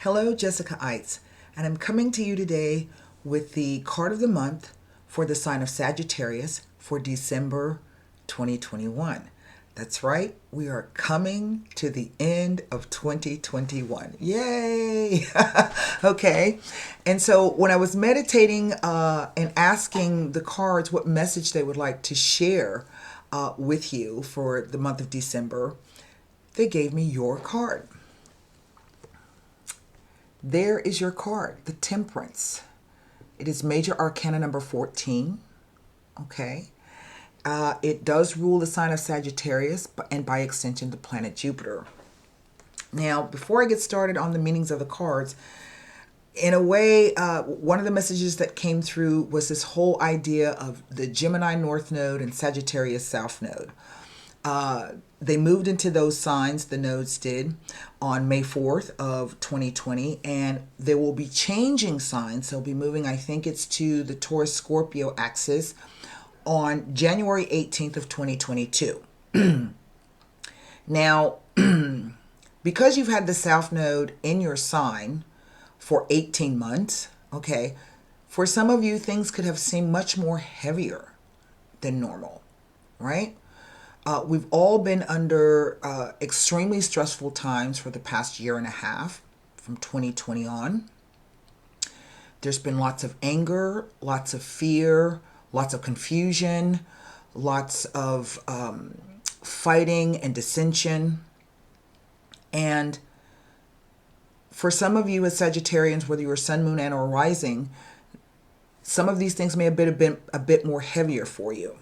Hello, Jessica Eitz, and I'm coming to you today with the card of the month for the sign of Sagittarius for December 2021. That's right, we are coming to the end of 2021. Yay! Okay, and so when I was meditating and asking the cards what message they would like to share with you for the month of December, they gave me your card. There is your card, the Temperance. It is Major Arcana number 14. Okay. It does rule the sign of Sagittarius and by extension the planet Jupiter. Now, before I get started on the meanings of the cards, in a way, one of the messages that came through was this whole idea of the Gemini North Node and Sagittarius South Node. They moved into those signs, the nodes did, on May 4th of 2020, and they will be changing signs. They'll be moving, I think it's to the Taurus-Scorpio axis on January 18th of 2022. Now, because you've had the South Node in your sign for 18 months, okay, for some of you, things could have seemed much more heavier than normal, right? We've all been under extremely stressful times for the past year and a half, from 2020 on. There's been lots of anger, lots of fear, lots of confusion, lots of fighting and dissension. And for some of you as Sagittarians, whether you're sun, moon, and or rising, some of these things may have been a bit more heavier for you.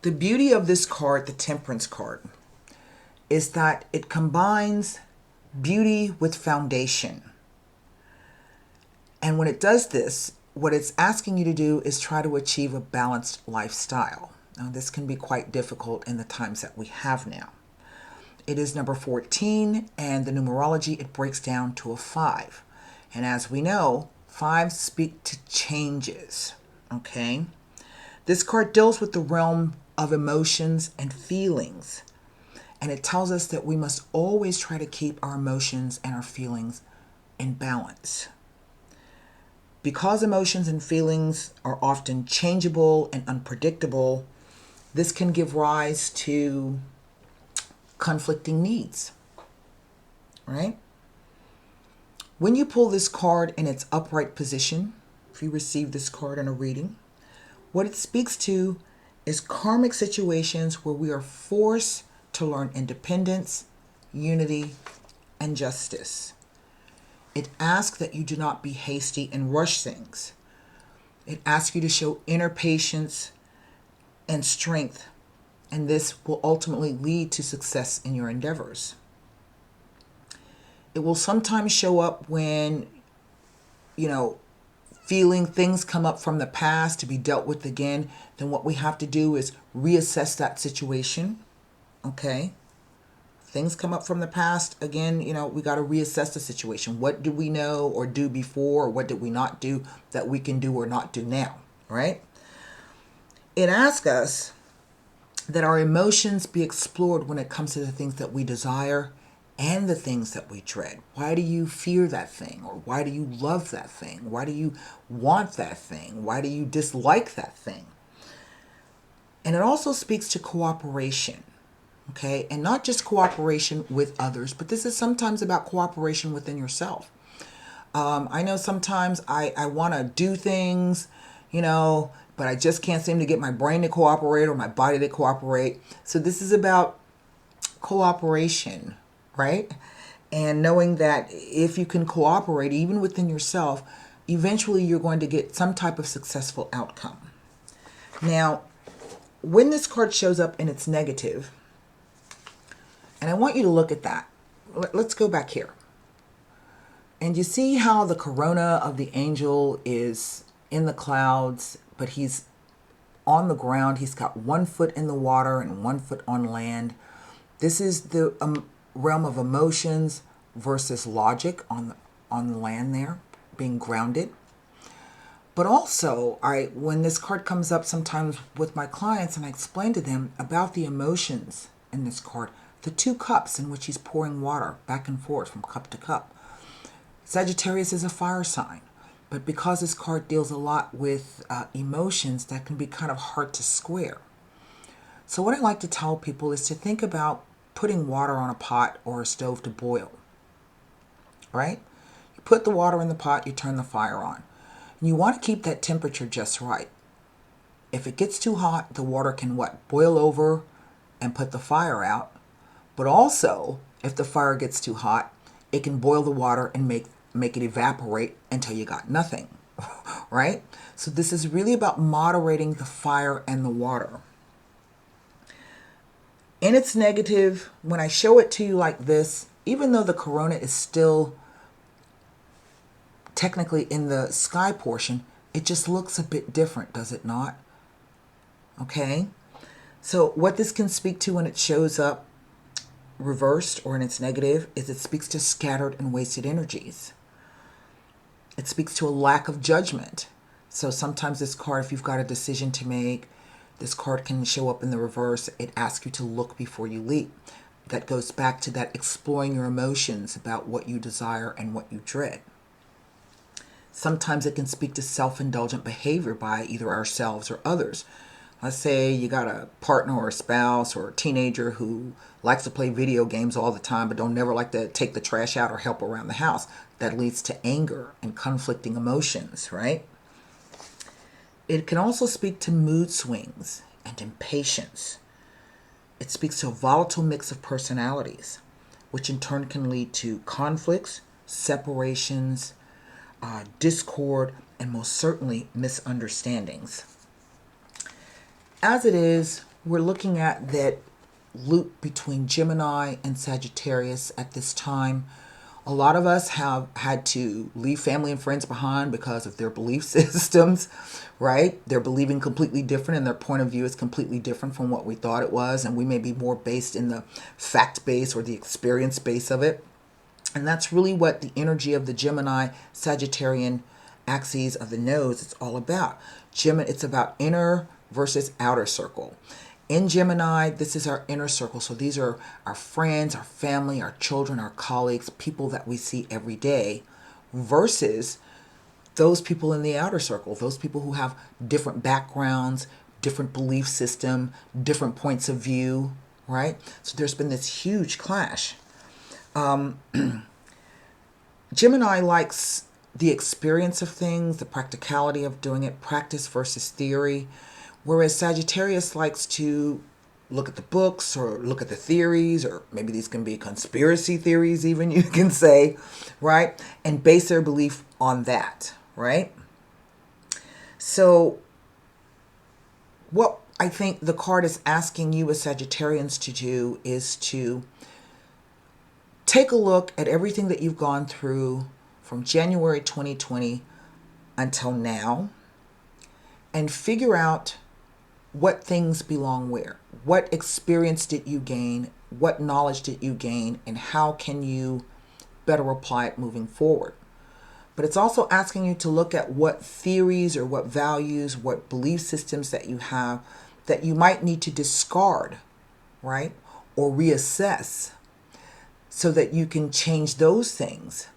The beauty of this card, the Temperance card, is that it combines beauty with foundation. And when it does this, what it's asking you to do is try to achieve a balanced lifestyle. Now, this can be quite difficult in the times that we have now. It is number 14, and the numerology, it breaks down to a 5. And as we know, 5s speak to changes, okay? This card deals with the realm of emotions and feelings. And it tells us that we must always try to keep our emotions and our feelings in balance. Because emotions and feelings are often changeable and unpredictable, this can give rise to conflicting needs, right? When you pull this card in its upright position, if you receive this card in a reading, what it speaks to is karmic situations where we are forced to learn independence, unity, and justice. It asks that you do not be hasty and rush things. It asks you to show inner patience and strength, and this will ultimately lead to success in your endeavors. It will sometimes show up when, feeling things come up from the past to be dealt with again. Then what we have to do is reassess that situation, okay? Things come up from the past, again, we got to reassess the situation. What did we know or do before, or what did we not do that we can do or not do now, right? It asks us that our emotions be explored when it comes to the things that we desire and the things that we dread. Why do you fear that thing? Or why do you love that thing? Why do you want that thing? Why do you dislike that thing? And it also speaks to cooperation, okay? And not just cooperation with others, but this is sometimes about cooperation within yourself. I know sometimes I want to do things, but I just can't seem to get my brain to cooperate or my body to cooperate. So this is about cooperation, right? And knowing that if you can cooperate, even within yourself, eventually you're going to get some type of successful outcome. Now, when this card shows up in its negative, and I want you to look at that. Let's go back here. And you see how the corona of the angel is in the clouds, but he's on the ground. He's got 1 foot in the water and 1 foot on land. This is the realm of emotions versus logic on the land there, being grounded. But also, when this card comes up sometimes with my clients and I explain to them about the emotions in this card, the 2 cups in which he's pouring water back and forth from cup to cup. Sagittarius is a fire sign, but because this card deals a lot with emotions, that can be kind of hard to square. So what I like to tell people is to think about putting water on a pot or a stove to boil, right? You put the water in the pot, you turn the fire on. And you want to keep that temperature just right. If it gets too hot, the water can what? Boil over and put the fire out. But also, if the fire gets too hot, it can boil the water and make it evaporate until you got nothing, right? So this is really about moderating the fire and the water. In its negative, when I show it to you like this, even though the corona is still technically in the sky portion, it just looks a bit different, does it not? Okay? So what this can speak to when it shows up reversed or in its negative is it speaks to scattered and wasted energies. It speaks to a lack of judgment. So sometimes this card, if you've got a decision to make, this card can show up in the reverse. It asks you to look before you leap. That goes back to that exploring your emotions about what you desire and what you dread. Sometimes it can speak to self-indulgent behavior by either ourselves or others. Let's say you got a partner or a spouse or a teenager who likes to play video games all the time but don't never like to take the trash out or help around the house. That leads to anger and conflicting emotions, right? It can also speak to mood swings and impatience. It speaks to a volatile mix of personalities, which in turn can lead to conflicts, separations, discord, and most certainly misunderstandings. As it is, we're looking at that loop between Gemini and Sagittarius at this time. A lot of us have had to leave family and friends behind because of their belief systems, right? They're believing completely different and their point of view is completely different from what we thought it was. And we may be more based in the fact base or the experience base of it. And that's really what the energy of the Gemini Sagittarian axes of the nose is all about. It's about inner versus outer circle. In Gemini, this is our inner circle. So these are our friends, our family, our children, our colleagues, people that we see every day, versus those people in the outer circle, those people who have different backgrounds, different belief system, different points of view, right? So there's been this huge clash. Gemini likes the experience of things, the practicality of doing it, practice versus theory. Whereas Sagittarius likes to look at the books or look at the theories, or maybe these can be conspiracy theories even, you can say, right? And base their belief on that, right? So what I think the card is asking you as Sagittarians to do is to take a look at everything that you've gone through from January 2020 until now and figure out what things belong where. What experience did you gain? What knowledge did you gain? And how can you better apply it moving forward? But it's also asking you to look at what theories or what values, what belief systems that you have that you might need to discard, right? Or reassess so that you can change those things.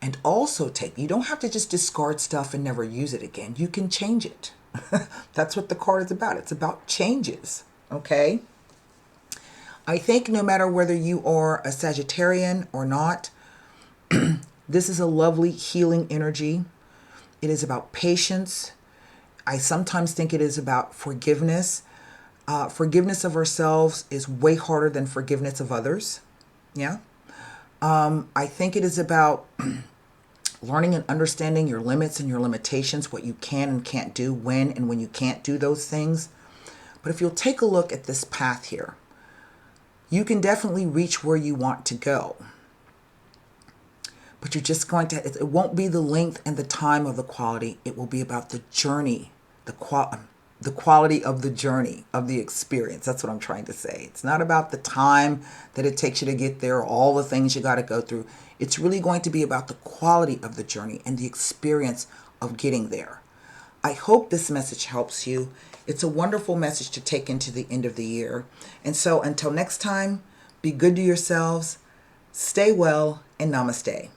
And also you don't have to just discard stuff and never use it again. You can change it. That's what the card is about. It's about changes, okay? I think no matter whether you are a Sagittarian or not, this is a lovely healing energy. It is about patience. I sometimes think it is about forgiveness. Forgiveness of ourselves is way harder than forgiveness of others. Yeah. I think it is about learning and understanding your limits and your limitations, what you can and can't do, when you can't do those things. But if you'll take a look at this path here, you can definitely reach where you want to go. But you're just going to, it won't be the length and the time of the quality. It will be about the journey, the quality of the journey, of the experience. That's what I'm trying to say. It's not about the time that it takes you to get there, all the things you got to go through. It's really going to be about the quality of the journey and the experience of getting there. I hope this message helps you. It's a wonderful message to take into the end of the year. And so until next time, be good to yourselves, stay well, and namaste.